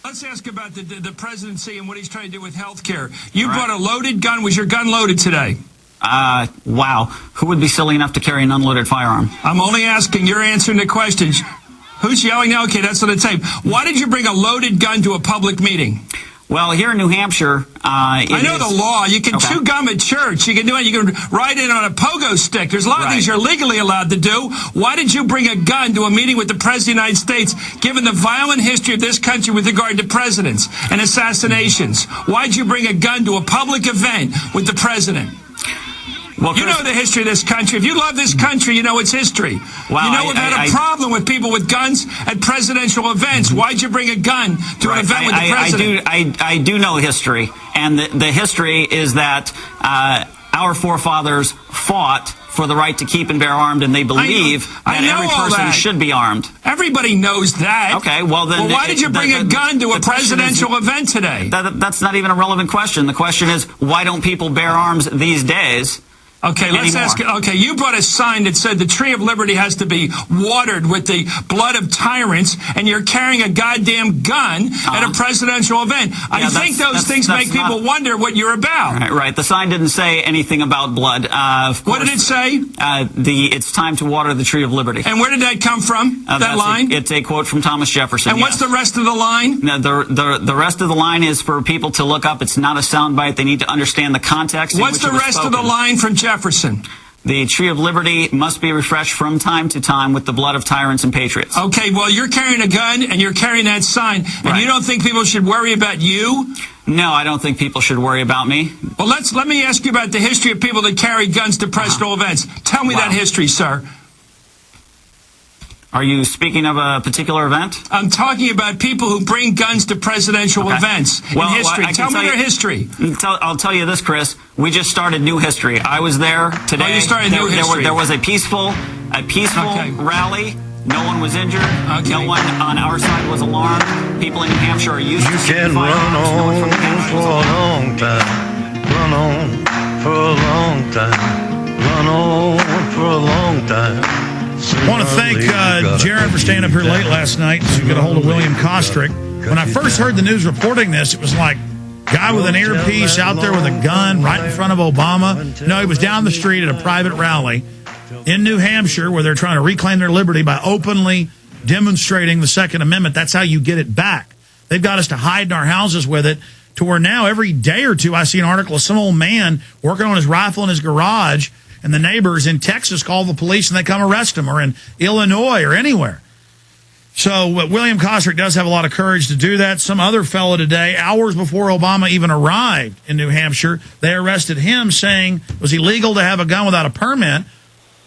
Let's ask about the presidency and what he's trying to do with health care. You brought a loaded gun. Was your gun loaded today? Wow. Who would be silly enough to carry an unloaded firearm? I'm only asking. You're answering the questions. Who's yelling now? Okay, that's on the tape. Why did you bring a loaded gun to a public meeting? Well, here in New Hampshire, I know the law. You can chew gum at church. You can do it. You can ride in on a pogo stick. There's a lot of things you're legally allowed to do. Why did you bring a gun to a meeting with the President of the United States, given the violent history of this country with regard to presidents and assassinations? Why did you bring a gun to a public event with the president? Well, you know the history of this country. If you love this country, you know its history. Well, you know we've had a problem with people with guns at presidential events. Why'd you bring a gun to an event with the president? I do know history, and the history is that our forefathers fought for the right to keep and bear armed, and they believe that every person should be armed. Everybody knows that. Okay, well then... Well, why did you bring a gun to a presidential event today? That's not even a relevant question. The question is, why don't people bear arms these days? Okay, let's ask. Okay, you brought a sign that said the Tree of Liberty has to be watered with the blood of tyrants, and you're carrying a goddamn gun at a presidential event. I think those things make people wonder what you're about. Right. The sign didn't say anything about blood. What did it say? It's time to water the Tree of Liberty. And where did that come from? That line? It's a quote from Thomas Jefferson. And what's the rest of the line? No, the rest of the line is for people to look up. It's not a soundbite. They need to understand the context. What's the rest of the line from Jefferson? The Tree of Liberty must be refreshed from time to time with the blood of tyrants and patriots. Okay, well, you're carrying a gun and you're carrying that sign, and you don't think people should worry about you? No, I don't think people should worry about me. Well, let me ask you about the history of people that carry guns to presidential events. Tell me that history, sir. Are you speaking of a particular event? I'm talking about people who bring guns to presidential events in history. Tell me their history. I'll tell you this, Chris. We just started new history. I was there today. Oh, you started new history. There was a peaceful rally. No one was injured. No one on our side was alarmed. People in New Hampshire are used to seeing firearms. No one from New Hampshire was alarmed. Run on for a long time. Run on for a long time. I want to thank Jared for staying up here late last night to get a hold of William Kostric. When I first heard the news reporting this, it was like guy with an earpiece out there with a gun right in front of Obama. No, he was down the street at a private rally in New Hampshire where they're trying to reclaim their liberty by openly demonstrating the Second Amendment. That's how you get it back. They've got us to hide in our houses with it to where now every day or two I see an article of some old man working on his rifle in his garage, and the neighbors in Texas call the police and they come arrest him, or in Illinois or anywhere. So William Kostric does have a lot of courage to do that. Some other fellow today, hours before Obama even arrived in New Hampshire, they arrested him saying it was illegal to have a gun without a permit.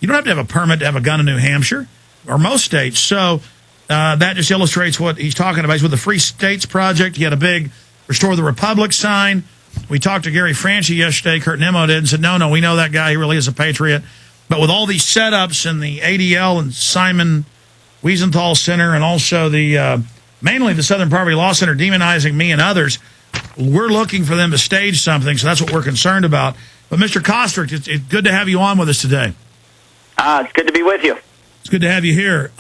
You don't have to have a permit to have a gun in New Hampshire or most states. So that just illustrates what he's talking about. He's with the Free States Project. He had a big Restore the Republic sign. We talked to Gary Franchi yesterday, Kurt Nimmo did, and said, no, we know that guy. He really is a patriot. But with all these setups and the ADL and Simon Wiesenthal Center and also the mainly the Southern Poverty Law Center demonizing me and others, we're looking for them to stage something, so that's what we're concerned about. But, Mr. Kostric, it's good to have you on with us today. It's good to be with you. It's good to have you here.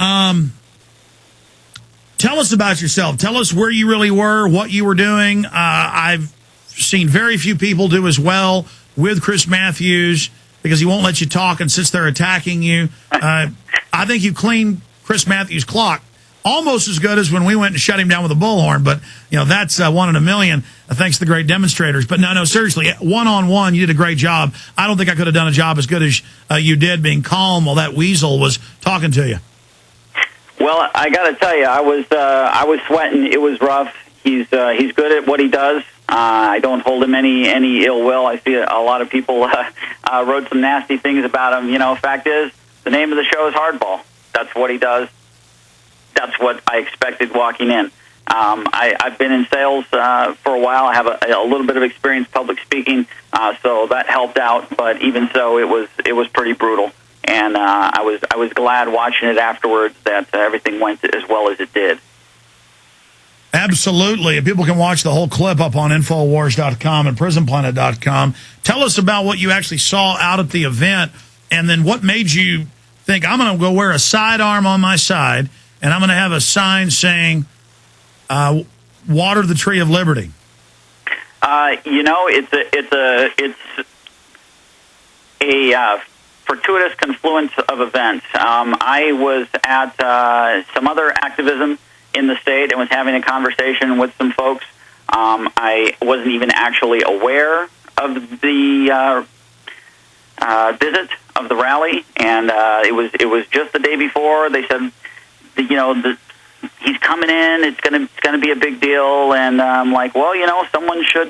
Tell us about yourself. Tell us where you really were, what you were doing. I've seen very few people do as well with Chris Matthews because he won't let you talk and sits there attacking you. I think you cleaned Chris Matthews' clock almost as good as when we went and shut him down with a bullhorn. But, that's one in a million, thanks to the great demonstrators. But, no, seriously, one-on-one, you did a great job. I don't think I could have done a job as good as you did being calm while that weasel was talking to you. Well, I got to tell you, I was sweating. It was rough. He's good at what he does. I don't hold him any ill will. I see a lot of people wrote some nasty things about him. Fact is, the name of the show is Hardball. That's what he does. That's what I expected walking in. I've been in sales for a while. I have a little bit of experience public speaking, so that helped out. But even so, it was pretty brutal. And I was glad watching it afterwards that everything went as well as it did. Absolutely. People can watch the whole clip up on Infowars.com and PrisonPlanet.com. Tell us about what you actually saw out at the event, and then what made you think, I'm going to go wear a sidearm on my side, and I'm going to have a sign saying, water the tree of liberty? It's a fortuitous confluence of events. I was at some other activism in the state and was having a conversation with some folks. I wasn't even actually aware of the visit of the rally, and it was just the day before. They said, he's coming in. It's gonna be a big deal, and I'm like, well, someone should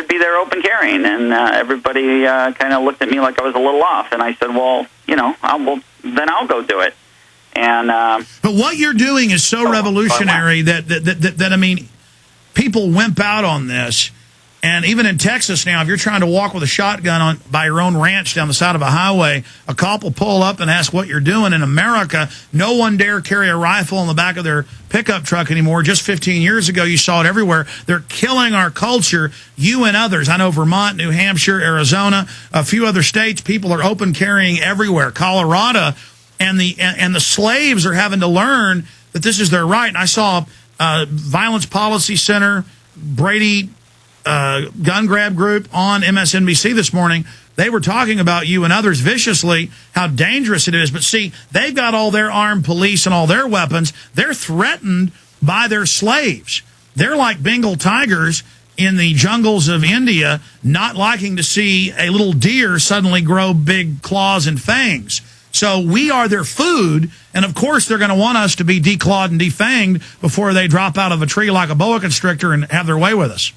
be there open carrying, and everybody kind of looked at me like I was a little off, and I said, well, I'll go do it. And but what you're doing is so revolutionary that I mean, people wimp out on this. And even in Texas now, if you're trying to walk with a shotgun by your own ranch down the side of a highway, a cop will pull up and ask what you're doing. In America, no one dare carry a rifle in the back of their pickup truck anymore. Just 15 years ago, you saw it everywhere. They're killing our culture, you and others. I know Vermont, New Hampshire, Arizona, a few other states, people are open carrying everywhere. Colorado, and the slaves are having to learn that this is their right. And I saw Violence Policy Center, Brady gun grab group on MSNBC this morning. They were talking about you and others viciously, how dangerous it is. But see, they've got all their armed police and all their weapons. They're threatened by their slaves. They're like Bengal tigers in the jungles of India, not liking to see a little deer suddenly grow big claws and fangs. So we are their food, and of course they're going to want us to be declawed and defanged before they drop out of a tree like a boa constrictor and have their way with us.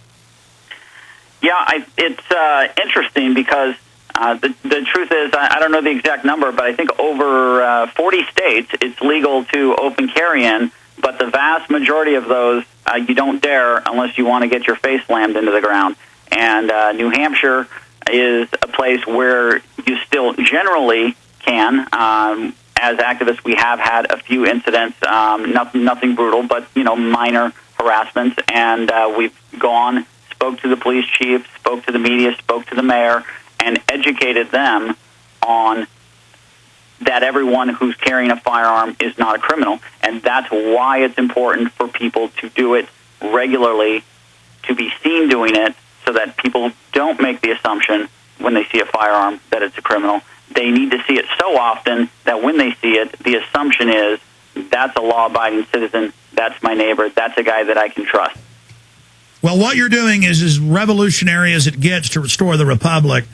Yeah, it's interesting because the truth is, I don't know the exact number, but I think over 40 states it's legal to open carry in, but the vast majority of those you don't dare unless you want to get your face slammed into the ground. And New Hampshire is a place where you still generally can. As activists, we have had a few incidents, nothing brutal, but minor harassments, and we've gone. Spoke to the police chief, spoke to the media, spoke to the mayor, and educated them on that everyone who's carrying a firearm is not a criminal. And that's why it's important for people to do it regularly, to be seen doing it, so that people don't make the assumption when they see a firearm that it's a criminal. They need to see it so often that when they see it, the assumption is, that's a law-abiding citizen, that's my neighbor, that's a guy that I can trust. Well, what you're doing is as revolutionary as it gets to restore the republic.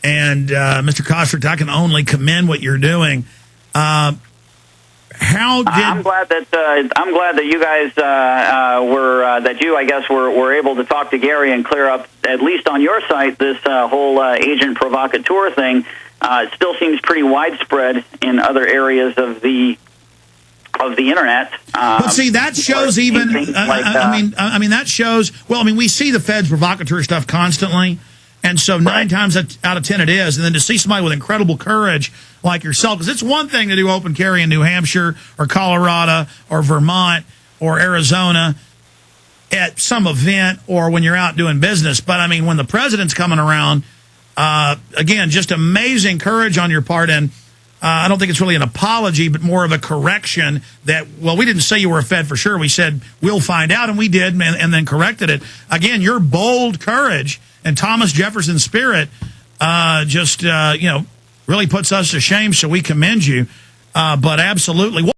And, Mr. Kostric, I can only commend what you're doing. I'm glad that you guys were able to talk to Gary and clear up, at least on your site, this whole agent provocateur thing. It still seems pretty widespread in other areas of the internet. But see, that shows even. That shows. Well, we see the feds provocateur stuff constantly, and so 9 times out of 10 it is. And then to see somebody with incredible courage like yourself, because it's one thing to do open carry in New Hampshire or Colorado or Vermont or Arizona at some event or when you're out doing business. But when the president's coming around, again, just amazing courage on your part. And I don't think it's really an apology, but more of a correction that, well, we didn't say you were a Fed for sure. We said, we'll find out, and we did, and then corrected it. Again, your bold courage and Thomas Jefferson spirit really puts us to shame, so we commend you. But absolutely.